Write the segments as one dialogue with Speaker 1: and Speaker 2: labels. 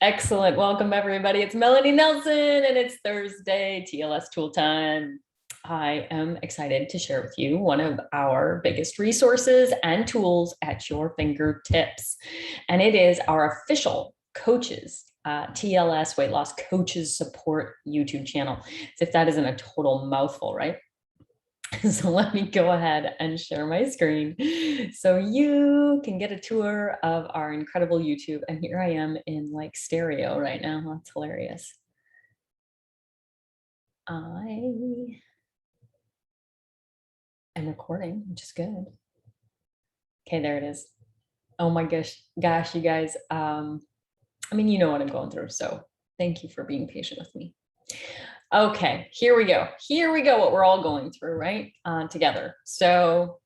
Speaker 1: Excellent. Welcome, everybody. It's Melanie Nelson, and it's Thursday, TLS Tool Time. I am excited to share with you one of our biggest resources and tools at your fingertips, and it is our official coaches, TLS Weight Loss Coaches Support YouTube channel. As if that isn't a total mouthful, right? So let me go ahead and share my screen so you can get a tour of our incredible YouTube. And here I am in like stereo right now. That's hilarious. I am recording, which is good. Okay, there it is. Oh my gosh, you guys. I mean, you know what I'm going through, so thank you for being patient with me. Okay, here we go. Here we go, what we're all going through, right? Together. So,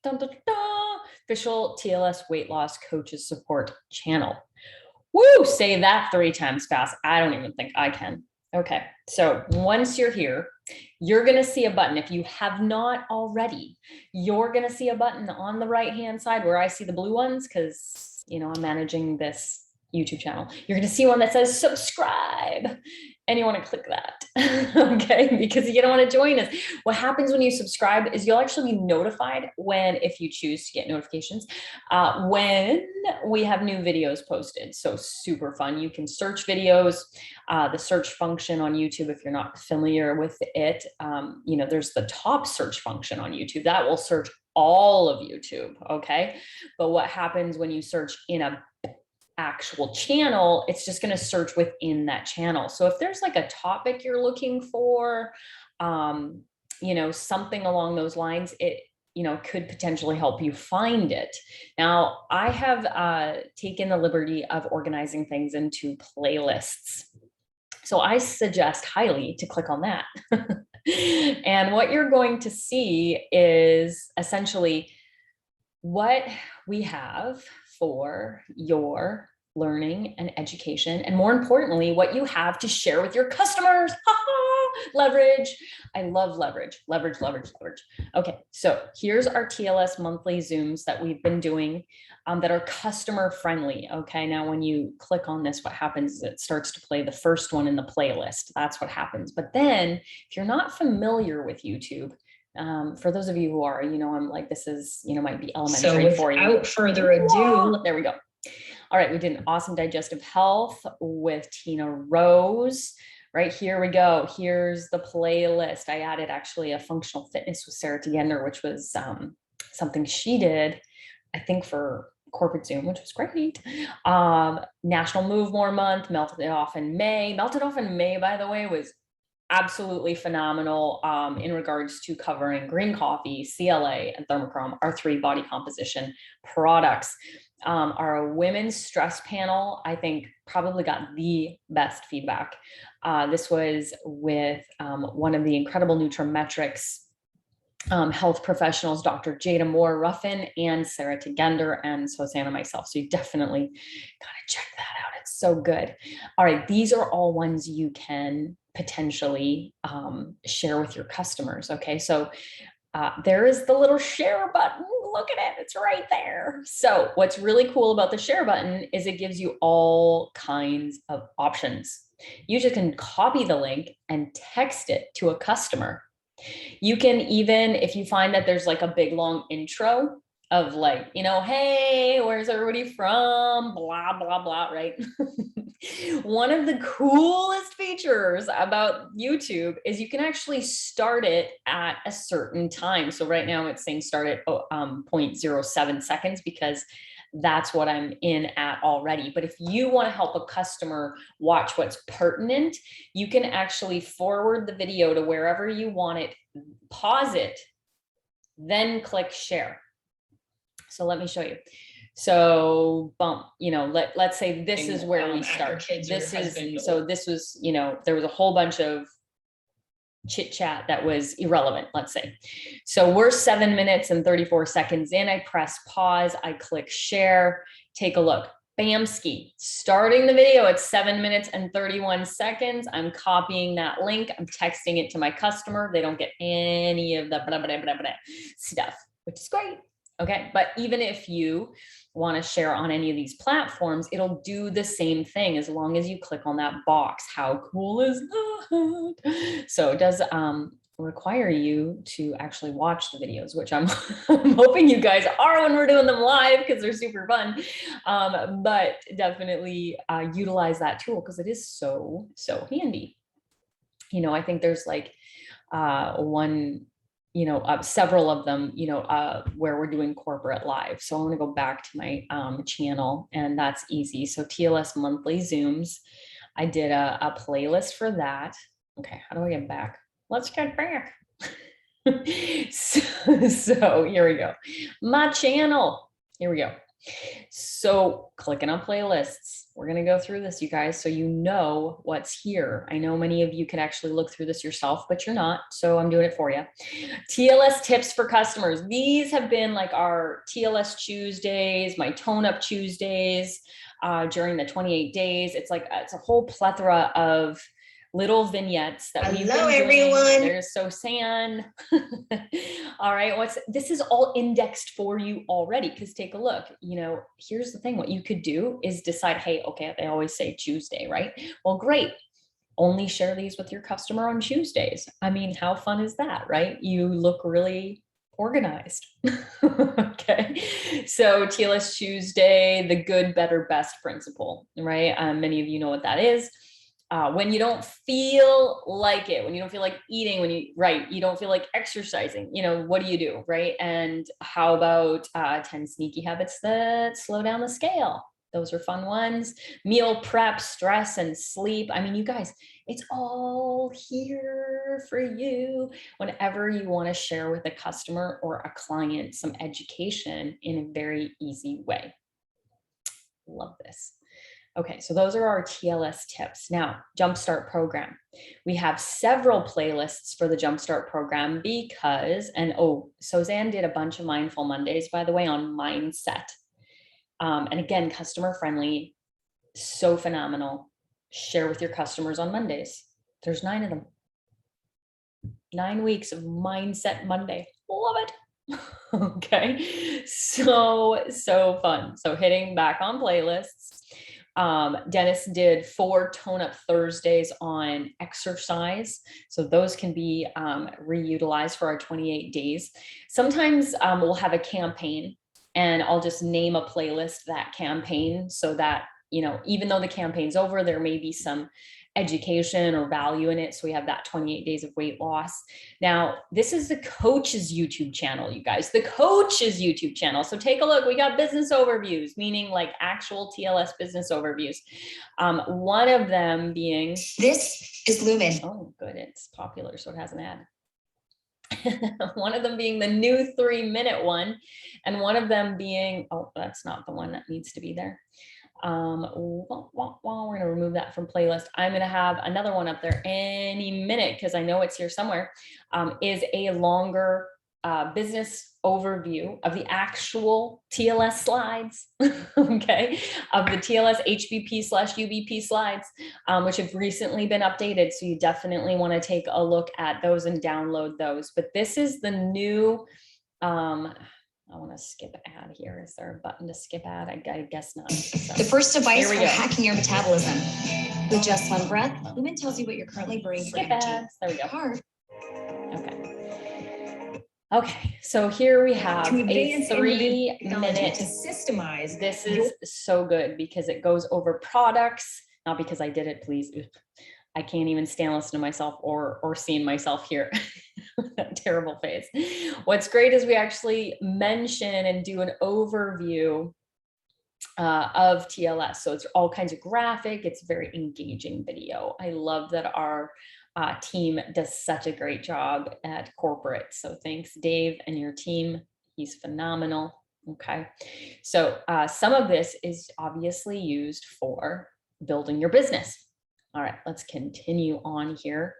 Speaker 1: official TLS Weight Loss Coaches Support channel. Woo, say that 3 times fast. I don't even think I can. Okay, so once you're here, you're gonna see a button. If you have not already, you're gonna see a button on the right-hand side where I see the blue ones, because, you know, I'm managing this YouTube channel. You're going to see one that says subscribe, and you want to click that. Okay, because you don't want to join us. What happens when you subscribe is you'll actually be notified when, if you choose to get notifications, when we have new videos posted. So super fun. You can search videos, the search function on YouTube. If you're not familiar with it, you know, there's the top search function on YouTube that will search all of YouTube. Okay, but what happens when you search in a actual channel, it's just going to search within that channel. So if there's like a topic you're looking for, you know, something along those lines, it, you know, could potentially help you find it. Now, I have taken the liberty of organizing things into playlists. So I suggest highly to click on that. And what you're going to see is essentially what we have for your learning and education, and more importantly, what you have to share with your customers. Leverage. I love leverage. Okay, so here's our TLS monthly Zooms that we've been doing that are customer friendly. Okay, now when you click on this, what happens is it starts to play the first one in the playlist. That's what happens. But then if you're not familiar with YouTube, for those of you who are, you know, I'm like, this is, you know, might be elementary for you. Without further ado, there we go. All right, we did an awesome digestive health with Tina Rose. Right, here we go. Here's the playlist. I added actually a functional fitness with Sarah Tegender, which was something she did, I think, for corporate Zoom, which was great. National Move More Month, Melted Off in May. Melted Off in May, by the way, was absolutely phenomenal in regards to covering green coffee, CLA, and thermochrome, our 3 body composition products. Our women's stress panel, I think, probably got the best feedback. This was with one of the incredible Nutrimetrics health professionals, Dr. Jada Moore-Ruffin and Sarah Tegender, and Susanna myself. So you definitely gotta check that out. It's so good. All right, these are all ones you can potentially share with your customers. Okay, so there is the little share button. Look at it, it's right there. So what's really cool about the share button is it gives you all kinds of options. You just can copy the link and text it to a customer. You can even, if you find that there's like a big long intro of like, you know, hey, where's everybody from? Blah, blah, blah, right? One of the coolest features about YouTube is you can actually start it at a certain time. So right now it's saying start at 0.07 seconds because that's what I'm in at already. But if you want to help a customer watch what's pertinent, you can actually forward the video to wherever you want it, pause it, then click share. So let me show you. So bump, you know, let's say this is where we start. This is, so this was, you know, there was a whole bunch of chit chat that was irrelevant, let's say. So we're 7 minutes and 34 seconds in. I press pause, I click share, take a look. Bamski, starting the video at 7 minutes and 31 seconds. I'm copying that link. I'm texting it to my customer. They don't get any of the blah, blah, blah, blah, blah stuff, which is great. Okay. But even if you want to share on any of these platforms, it'll do the same thing as long as you click on that box. How cool is that? So it does require you to actually watch the videos, which I'm, I'm hoping you guys are when we're doing them live because they're super fun. But definitely utilize that tool because it is so, so handy. You know, I think there's like one, you know, several of them, you know, where we're doing corporate live. So I want to go back to my channel, and that's easy. So Tls Monthly Zooms, I did a playlist for that. Okay, how do I get back? Let's get back. So here we go. My channel. Here we go. So clicking on playlists, we're going to go through this, you guys, so you know what's here. I know many of you can actually look through this yourself, but you're not. So I'm doing it for you. TLS tips for customers. These have been like our TLS Tuesdays, my tone up Tuesdays during the 28 days. It's like, it's a whole plethora of little vignettes that we've been doing. Everyone. There's Sosan. All right, this is all indexed for you already, because take a look. You know, here's the thing. What you could do is decide, hey, okay, they always say Tuesday, right? Well, great. Only share these with your customer on Tuesdays. I mean, how fun is that, right? You look really organized. Okay. So TLS Tuesday, the good, better, best principle, right? Many of you know what that is. When you don't feel like it, when you don't feel like eating, you don't feel like exercising, you know, what do you do, right? And how about 10 sneaky habits that slow down the scale? Those are fun ones. Meal prep, stress, and sleep. I mean, you guys, it's all here for you whenever you want to share with a customer or a client some education in a very easy way. Love this. Okay, so those are our TLS tips. Now, Jumpstart program. We have several playlists for the Jumpstart program because, and oh, Suzanne did a bunch of Mindful Mondays, by the way, on mindset. And again, customer friendly, so phenomenal. Share with your customers on Mondays. There's 9 of them. 9 weeks of Mindset Monday. Love it. Okay, so fun. So hitting back on playlists. Dennis did 4 tone up Thursdays on exercise. So those can be reutilized for our 28 days. Sometimes we'll have a campaign and I'll just name a playlist that campaign so that, you know, even though the campaign's over, there may be some education or value in it. So we have that 28 days of weight loss. Now, this is the coach's YouTube channel, you guys, the coach's YouTube channel. So take a look. We got business overviews, meaning like actual TLS business overviews. One of them being, this is Lumen. Oh, good. It's popular, so it has an ad. One of them being the new 3-minute one, and one of them being, oh, that's not the one that needs to be there. We're going to remove that from playlist. I'm going to have another one up there any minute because I know it's here somewhere. Is a longer business overview of the actual TLS slides, okay, of the TLS HBP/UBP slides, which have recently been updated. So you definitely want to take a look at those and download those. But this is the new, I want to skip ad here. Is there a button to skip ad? I guess not. So, the first device for hacking your metabolism. With just one breath, Lumen tells you what you're currently burning for energy. Ads. There we go. Okay, so here we have a 3-minute to systemize. This is so good because it goes over products, not because I did it, please. I can't even stand listening to myself or seeing myself here. That terrible face. What's great is we actually mention and do an overview of TLS. So it's all kinds of graphic. It's very engaging video. I love that our team does such a great job at corporate. So thanks, Dave, and your team. He's phenomenal. Okay. So some of this is obviously used for building your business. All right, let's continue on here.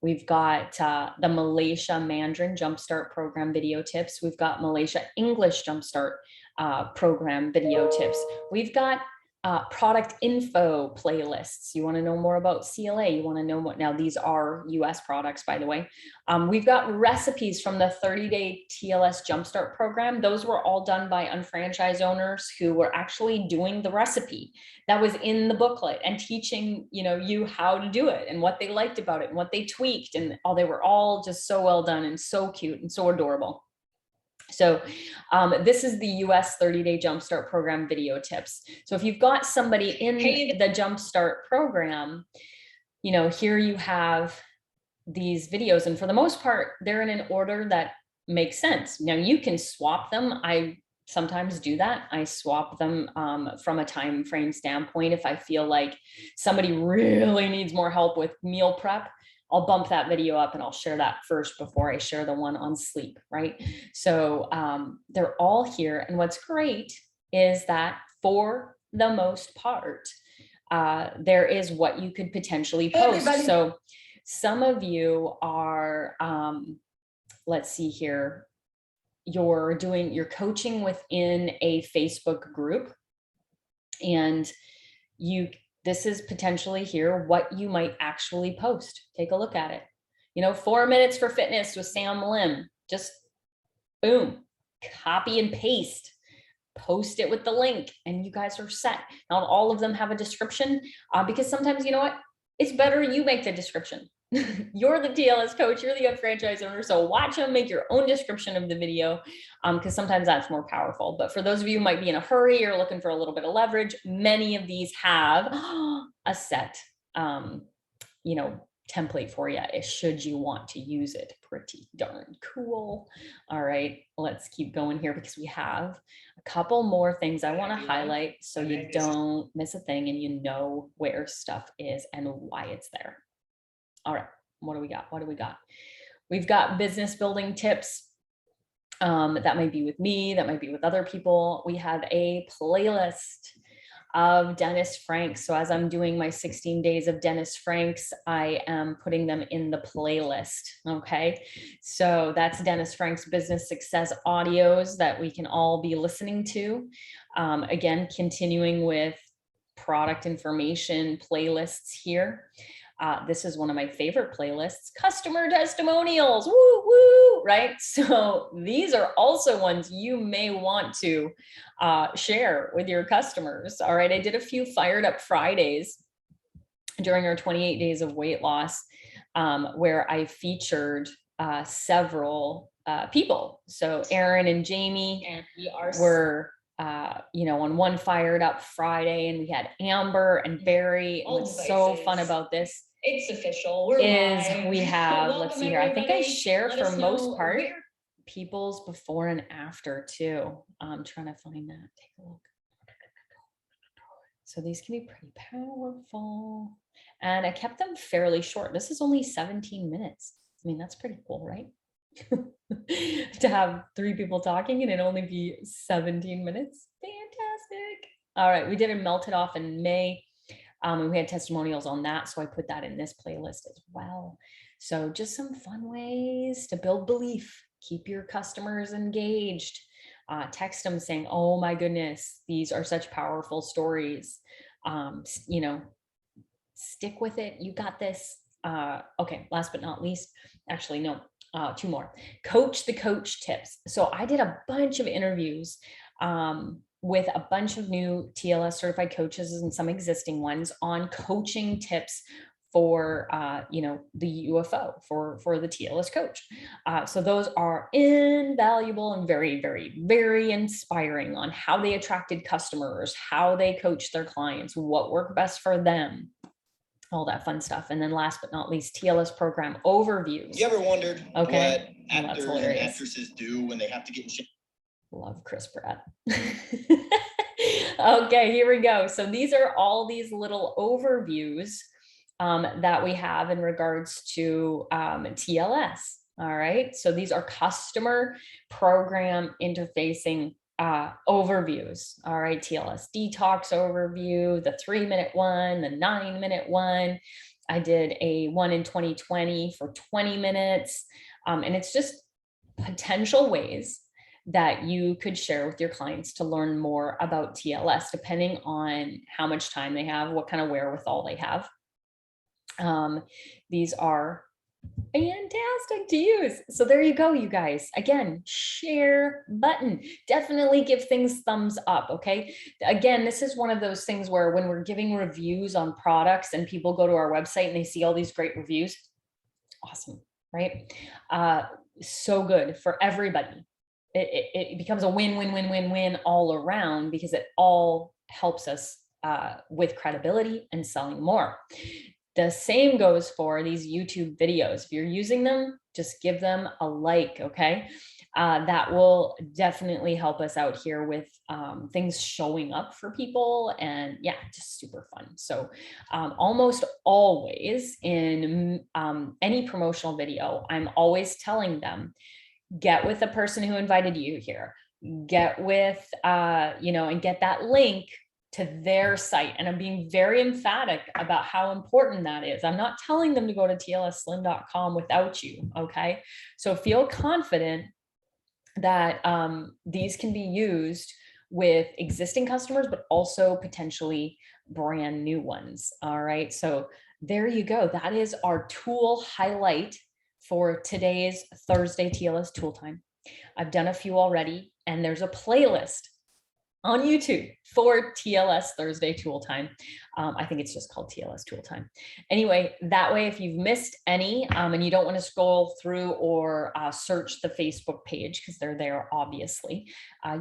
Speaker 1: We've got the Malaysia Mandarin Jumpstart Program video tips. We've got Malaysia English Jumpstart Program video tips. We've got product info playlists. You want to know more about CLA. You want to know what, now these are US products, by the way. We've got recipes from the 30-day TLS Jumpstart program. Those were all done by unfranchised owners who were actually doing the recipe that was in the booklet and teaching, you how to do it and what they liked about it and what they tweaked. And they were all just so well done and so cute and so adorable. So this is the US 30-day Jumpstart program video tips. So if you've got somebody in the Jumpstart program, here you have these videos, and for the most part, they're in an order that makes sense. Now you can swap them. I sometimes do that. I swap them from a time frame standpoint. If I feel like somebody really needs more help with meal prep, I'll bump that video up and I'll share that first before I share the one on sleep, right? So they're all here. And what's great is that for the most part, there is what you could potentially post. So some of you are, let's see here, you're coaching within a Facebook group, and this is potentially here what you might actually post. Take a look at it. 4 minutes for fitness with Sam Lim. Just boom, copy and paste, post it with the link, and you guys are set. Not all of them have a description because sometimes, it's better you make the description. You're the TLS coach, you're the franchise owner, so watch them make your own description of the video because sometimes that's more powerful. But for those of you who might be in a hurry or looking for a little bit of leverage, many of these have a set, template for you should you want to use it. Pretty darn cool. All right, let's keep going here because we have a couple more things I want to highlight so you don't miss a thing and you know where stuff is and why it's there. All right, what do we got? We've got business building tips. That might be with me, that might be with other people. We have a playlist of Dennis Franks. So as I'm doing my 16 days of Dennis Franks, I am putting them in the playlist. Okay. So that's Dennis Franks business success audios that we can all be listening to. Again, continuing with product information playlists here. This is one of my favorite playlists, customer testimonials, woo, woo, right? So these are also ones you may want to share with your customers. All right, I did a few Fired Up Fridays during our 28 days of weight loss where I featured several people. So Aaron and Jamie and were on one Fired Up Friday, and we had Amber and Barry. It was so fun about this.
Speaker 2: It's official. We're live.
Speaker 1: We have, let's see here. I think I share for most part people's before and after too. I'm trying to find that. Take a look. So these can be pretty powerful. And I kept them fairly short. This is only 17 minutes. I mean, that's pretty cool, right? To have 3 people talking and it only be 17 minutes. Fantastic. All right, we did a Melt It Off in May. And we had testimonials on that, so I put that in this playlist as well. So just some fun ways to build belief, keep your customers engaged. Text them saying, oh my goodness, these are such powerful stories. Stick with it. You got this. Okay, last but not least, actually, no. 2 more. Coach the coach tips. So I did a bunch of interviews with a bunch of new TLS certified coaches and some existing ones on coaching tips for the UFO, for the TLS coach. So those are invaluable and very, very, very inspiring on how they attracted customers, how they coached their clients, what worked best for them, all that fun stuff. And then last but not least, Tls Program Overviews.
Speaker 3: You ever wondered what actors
Speaker 1: and
Speaker 3: actresses do when they have to get in shape?
Speaker 1: Love Chris Pratt. Okay, here we go. So these are all these little overviews that we have in regards to TLS. All right. So these are customer program interfacing overviews. All right. Tls Detox Overview, the 3-minute one, the 9-minute one. I did a one in 2020 for 20 minutes. And it's just potential ways that you could share with your clients to learn more about TLS, depending on how much time they have, what kind of wherewithal they have. These are fantastic to use. So there you go, you guys. Again, share button. Definitely give things thumbs up, okay? Again, this is one of those things where when we're giving reviews on products and people go to our website and they see all these great reviews, awesome, right? So good for everybody. It becomes a win-win-win-win-win all around because it all helps us with credibility and selling more. The same goes for these YouTube videos. If you're using them, just give them a like, okay? That will definitely help us out here with things showing up for people, and yeah, just super fun. So almost always in any promotional video, I'm always telling them, get with the person who invited you here, get with, and get that link to their site. And I'm being very emphatic about how important that is. I'm not telling them to go to tlsslim.com without you, okay? So feel confident that these can be used with existing customers, but also potentially brand new ones, all right? So there you go. That is our tool highlight for today's Thursday TLS Tool Time. I've done a few already, and there's a playlist on YouTube for TLS Thursday Tool Time. I think it's just called TLS Tool Time. Anyway, that way, if you've missed any and you don't want to scroll through or search the Facebook page, because they're there, obviously,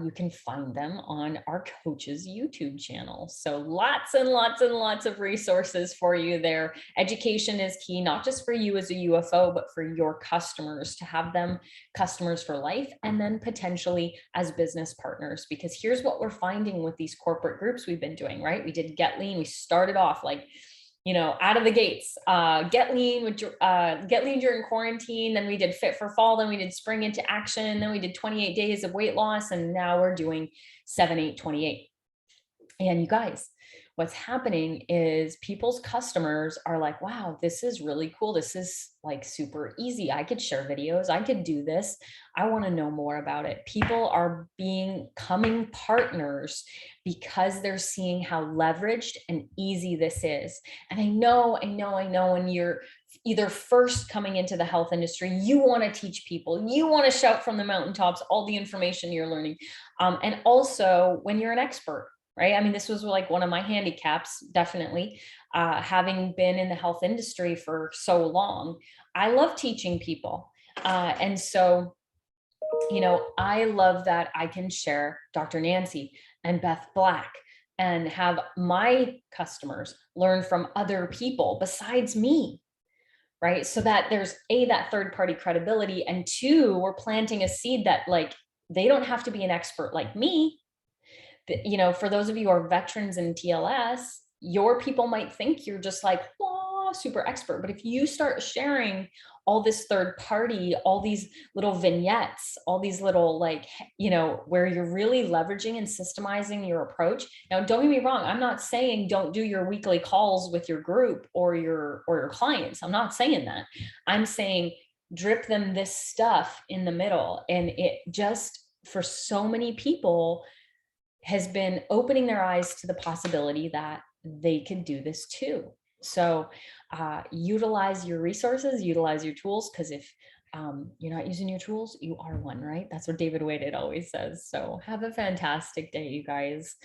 Speaker 1: you can find them on our coach's YouTube channel. So lots and lots and lots of resources for you there. Education is key, not just for you as a UFO, but for your customers, to have them customers for life, and then potentially as business partners. Because here's what we're finding with these corporate groups we've been doing, right? We did Get Lean. We started off like, out of the gates, get lean during quarantine. Then we did Fit for Fall. Then we did Spring into Action. Then we did 28 days of weight loss. And now we're doing 7-8-28. And you guys, what's happening is people's customers are like, wow, this is really cool. This is like super easy. I could share videos. I could do this. I want to know more about it. People are becoming partners because they're seeing how leveraged and easy this is. And I know when you're either first coming into the health industry, you want to teach people, you want to shout from the mountaintops all the information you're learning. And also when you're an expert, right? I mean, this was like one of my handicaps, definitely, having been in the health industry for so long. I love teaching people. And so, I love that I can share Dr. Nancy and Beth Black and have my customers learn from other people besides me, right? So that there's that third-party credibility, and two, we're planting a seed that like, they don't have to be an expert like me. For those of you who are veterans in TLS, your people might think you're just like, oh, super expert. But if you start sharing all this third party, all these little vignettes, all these little where you're really leveraging and systemizing your approach. Now, don't get me wrong. I'm not saying don't do your weekly calls with your group or your clients. I'm not saying that. I'm saying drip them this stuff in the middle. And it just, for so many people, has been opening their eyes to the possibility that they can do this too. So utilize your resources, utilize your tools, because if you're not using your tools, you are one, right? That's what David Waited always says. So have a fantastic day, you guys.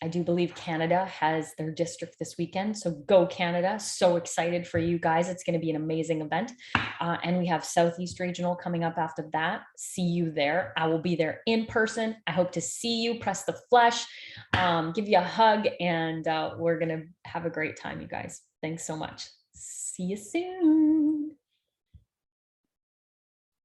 Speaker 1: I do believe Canada has their district this weekend. So go Canada. So excited for you guys. It's going to be an amazing event. And we have Southeast Regional coming up after that. See you there. I will be there in person. I hope to see you, press the flesh, give you a hug, and we're going to have a great time, you guys. Thanks so much. See you soon.